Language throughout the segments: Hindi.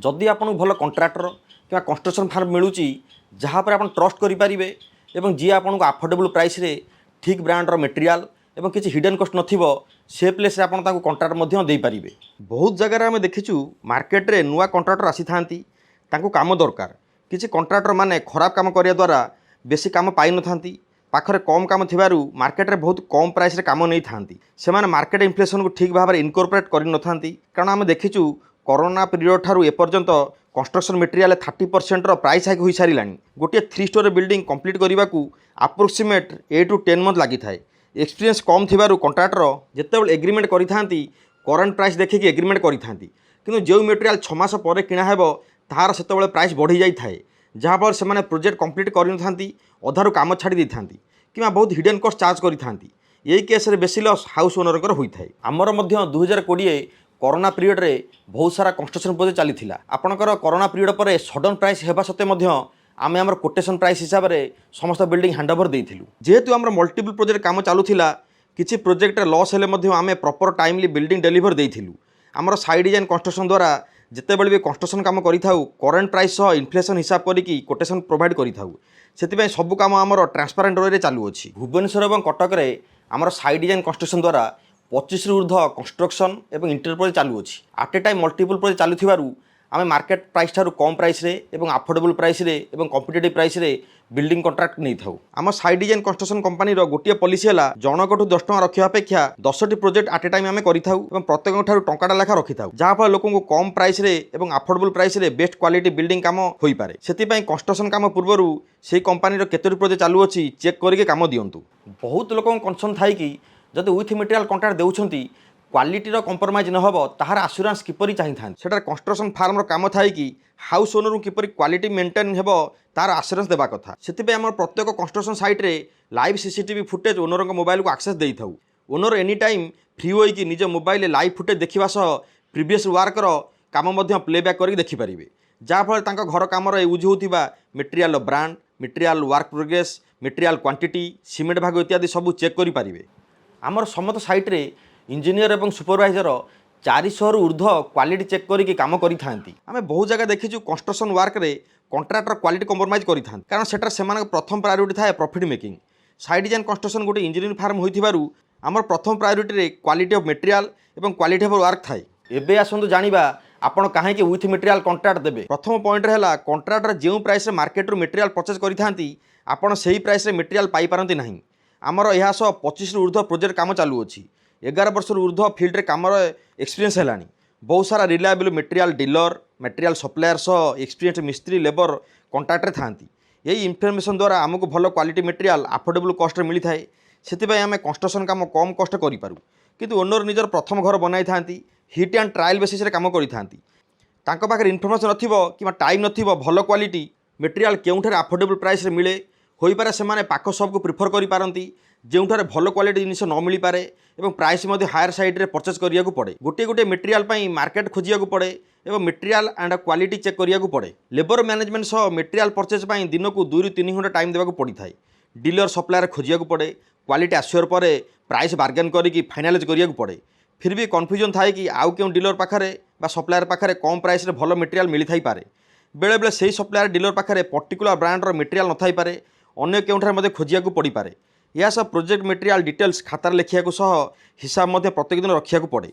जदि आपको भल कंट्राक्टर कि कंस्ट्रक्शन फार्म मिलूँ जहाँपर आप ट्रस्ट करेंगे और जी आपको अफोर्डेबल प्राइस रे ठीक ब्रांडर मटेरियल और किसी हिडन कस्ट नथिबो से प्लेस आप कंट्राक्ट दे पारे। बहुत जगह आम देखीचु मार्केट रे नुआ कंट्राक्टर आसी थांती काम दरकार किसी कंट्राक्टर माने खराब काम करिया द्वारा बेसी काम पाई न थांती पाखरे कम काम थिबारु मार्केट रे बहुत कम प्राइस रे काम नहीं थांती से मार्केट इन्फ्लेशन को ठीक भाव में इनकॉर्पोरेट कर न थांती कारण आम देखीचु कोरोना पीरियड ठारू एपर्यंत कंस्ट्रक्शन मटेरियल 30% प्राइस हाइक हो सारा गोटे 3 स्टोरी बिल्डिंग कंप्लीट करने को अप्रोक्सीमेट 8 to 10 मंथ लगी थाए। एक्सपीरियंस कम थिबारु कंट्राक्टर जितेबाला एग्रीमेंट करी करंट प्राइस देखिए एग्रीमेंट करी किंतु जो मटेरियल 6 मास पर किणा हेबो तार सेतेबाला प्राइस बढ़ी जाई थाए जहाँफल से प्रोजेक्ट कंप्लीट कर अधारू काम छाड़ी थांती कि बहुत हिडन कस्ट चार्ज करी यही केस रे बेसी लॉस हाउस ओनर होता है। आमर 2020 कोरोना पीरियड रे बहुत सारा कंस्ट्रक्शन प्रोजेक्ट चली आपणकर कोरोना पीरियड पर सडन प्राइस हेबा सत्वे आम आम कोटेशन प्राइस हिसाब से समस्त बिल्डिंग हैंडओवर देइथिलु जेहेतु आम मल्टीपल प्रोजेक्ट काम चलुला किसी प्रोजेक्ट लॉस हेले आम प्रॉपर टाइमली बिल्डिंग डेलीवर देइथिलु। आमर साइड डिजाइन कंस्ट्रक्शन द्वारा जितेबाला भी कंस्ट्रक्शन काम करिथाउ करंट प्राइस सह इन्फ्लेशन हिसाब करिकी कोटेशन प्रोवाइड करिथाउ से सब काम आमर ट्रांसपेरेंट वे चलुअछि। भुवनेश्वर और कटक रे आमर साइड डिजाइन कंस्ट्रक्शन द्वारा 25 रु ऊर्ध्व कंस्ट्रक्शन और इंटीरियर प्रोजेक्ट चलुअछि। At a time multiple project चलुथिबारु आम मार्केट प्राइस ठारू कम प्राइस रे एवं अफोर्डेबल प्राइस रे एवं कॉम्पिटिटिव प्राइस रे बिल्डिंग कॉन्ट्रैक्ट नहीं थाउ। आम साइड डिजाइन कंस्ट्रक्शन कंपनी गोटे पॉलिसी है जनकठू 10 टଙ୍କା रखा अपेक्षा 10टी प्रोजेक्ट एट ए टाइम आम करूँ प्रत्येक ठारू टंकाटा लेखा रखी था जहाँफल लोक कम प्राइस रे एवं अफोर्डेबल प्राइस रे बेस्ट क्वालिटी बिल्डिंग काम हो पारे। से कंस्ट्रक्शन काम पूर्व से कंपनी केतोटी प्रोजेक्ट चालुअछि चेक करके काम दिंतु। बहुत लोक कंसर्न थाई कि जदि विथ मटेरियल कॉन्ट्रैक्ट देउछंती क्वालिटीर कंप्रोमाइज नहब ताहार आश्योरेंस किपरि चाहिए सेटार कंस्ट्रक्शन फार्मर काम थाए कि हाउस ओनर किपरि क्वालिटी मेंटेन हेब तार आश्योरेंस देवा कथा। से आम प्रत्येक कंस्ट्रक्शन साइट रे live CCTV footage owner mobile को एक्सेस दे थाउ। ओनर एनी टाइम फ्री होइकी निज मोबाइल लाइव फुटेज देखा सह प्रीवियस वर्कर काम प्लेबैक करके देखिपारे जहाँफल घर कम यूज होता material brand material work progress material quantity cement भाग इत्यादि सब चेक करें। आमर समस्त साइट रे इंजीनियर और सुपरवाइजर 400 रु ऊर्ध्व क्वालिटी चेक करके काम करी थांती। आमे बहुत जगह देखीचु कंस्ट्रक्शन वर्क रे कंट्राक्टर क्वालिटी कंप्रोमाइज करी थांती कारण सेटा सेमान प्रथम प्रायोरिटी थाए profit making. Side design construction गोटे इंजीनियरिंग फार्म होइथिबारु आमर प्रथम प्रायोरिटी रे क्वालिटी ऑफ मटेरियल एवं क्वालिटी ऑफ वर्क थाए। एबे आसंतु जानिबा आपण काहे के विथ मटेरियल कंट्राक्ट देबे। प्रथम पॉइंट रहला कंट्राक्टर जेउ प्राइस रे मार्केट रो मटेरियल परचेज करी थांती आपण सेही प्राइस रे मटेरियल पाई पारंती नाही। आमर यह 25 रु ऊर्ध्व प्रोजेक्ट काम चालुअछि 11 वर्ष ऊर्ध्व फील्ड रे काम एक्सपीरियंस है बहुत सारा reliable material dealer material supplier सह एक्सपीरियंस मिस्त्री लेबर कंट्राक्टर थांती। यही इनफर्मेशन द्वारा आमको भल क्वालिटी मटेरियल अफोर्डेबल कस्ट मिली थाए से आम कंस्ट्रक्शन काम कम कष्ट करूँ किंतु ओनर निजर प्रथम घर बनाई थांती हिट एंड ट्रायल बेसिस रे काम करी थांती। तांको पाखरे इनफर्मेशन नथिबो कि टाइम नथिबो भल क्वालिटी मटेरियल केउठारे अफोर्डेबल प्राइस रे मिले होई पारे सेमाने पाख सब को प्रिफर करि पारंती जोठारे भल क्वालिटी जिनिस न मिली पारे एवं प्राइस हायर साइड रे परचेज करिया को पड़े। गोटे गोटे मटेरियल पई मार्केट खोजिया को पड़े एवं मटेरियल एंड क्वालिटी चेक करिया को पड़े। लेबर मैनेजमेंट सह मटेरियल परचेज पई दिन को 2 ରୁ 3 घंटा टाइम देवा को पड़ी थाए। डीलर सप्लायर खोजिया को पड़े क्वालिटी आश्योर पर प्राइस बार्गेन करिकी फाइनालाइज करिया को पड़े। फिर भी कन्फ्यूजन थाए कि आउ क्यों डीलर पाखरे बा सप्लायर पाखरे कम प्राइस रे भल मटेरियल मिली थाई पारे बेले बेले सही सप्लायर डीलर पाखरे पर्टिकुलर ब्रांड रो मटेरियल न थाई पारे अन्य केउठारे मध्ये खोजिया को पड़ी पारे। यह सब प्रोजेक्ट मटेरियल डिटेल्स खातार लिखिया को सह हिसाब मध्ये प्रत्येक दिन रखिया को पड़े।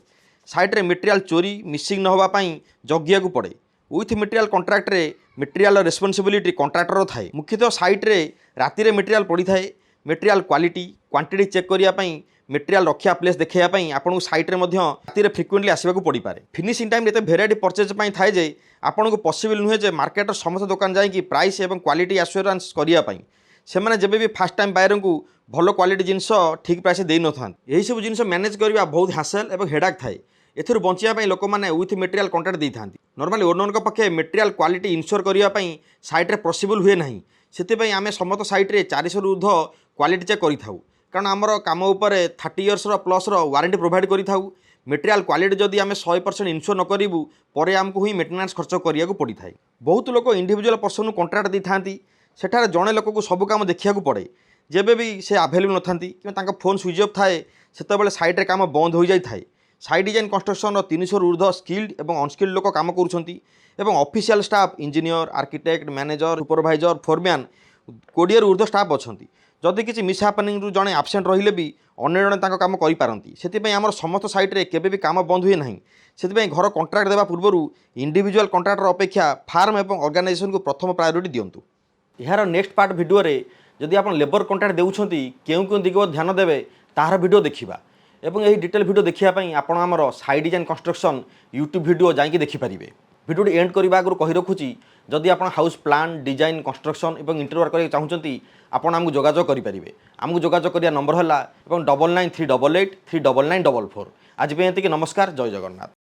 साइट रे मटेरियल चोरी मिसिंग न होबा पई जगिया को पड़े। विथ मटेरियल कॉन्ट्रैक्ट रे मटेरियल रिस्पांसिबिलिटी कॉन्ट्रैक्टर थाए। मुख्यतः साइट रे राति रे मटेरियल पड़ी थाए मटेरियल क्वालिटी क्वांटिटी चेक करिया पई मटेरियल रखिया प्लेस देखिया पई आपन साइट रे मध्ये राति रे फ्रिक्वेंटली आसीबा को पड़ी पारे। फिनिशिंग टाइम एते वेराइटी परचेज पई थाए जे आपन को पॉसिबल नुहे जे मार्केट समस्त दुकान जाई कि प्राइस एवं क्वालिटी एश्योरेंस करिया पई सेमाने जेबे भी फास्ट टाइम बायर को भल क्वालिटी जिनस ठीक प्राइस दे न था। यही सब जिनस मैनेज करबा बहुत हासल एवं हेडाक थाए। एथुर बंचिया लोक मैंने विथ मटेरियल कॉन्ट्रैक्ट दे था। नॉर्मली ओनर पक्षे मटेरियल क्वालिटी इनश्योर करने साइट रे पॉसिबल हुए ना से आम समस्त साइट रे 400 रु ऊर्ध्व क्वालिटी चेक करूँ कारण आमर काम उपर 30 इयर्स प्लस वारंटी प्रोवाइड करूँ। मटेरियल क्वालिटी जदि आम 100% इनश्योर न करूँ पर आमको ही मेंटेनेंस खर्च करिया को पड़ी थाए। बहुत लोक इंडिविजुअल पर्सन कॉन्ट्रैक्ट दे था सेठारे जड़े लोक को सब काम देखा पड़े जेबे भी से आभेलेबल न था कि फोन स्विच ऑफ थाए से साइट रे काम बंद हो जाए थाए साइड डिजाइन कंस्ट्रक्शन 300 ऊर्ध्व स्किल्ड और अनस्किल्ड लोक काम कर official staff engineer architect manager supervisor foreman 20 ऊर्ध्व स्टाफ अच्छा जदि किसी मिसहैपनिंग रू जड़े आबसेंट रहिले भी अन्य जड़े काम करपारती से आम समस्त साइट्रे केबे भी काम बंद हुए ना से घर कंट्राक्ट देवा पूर्व इंडिविजुअल कंट्राक्टर अपेक्षा फार्म और ऑर्गेनाइजेशन को प्रथम प्रायोरिटी दिंतु। यार नेक्स्ट पार्ट वीडियो रे जदि आप लेबर कंट्राक्ट देउछंती केउ केउ दिग ध्यान देवे तार वीडियो देखिबा एवं यही डिटेल वीडियो देखियापी आपण आमर side design construction YouTube video जाकि देखिपारे। वीडियो एंड करने आगु कही रखुची जदि आप हाउस प्लान डिजाइन कंस्ट्रक्शन और इंटेरियर करने चाहते आपड़ आमको जोगाजोग करेंगे। आमको जोगाजोग करने नंबर है 9938883944। आज पे नमस्कार, जय जगन्नाथ।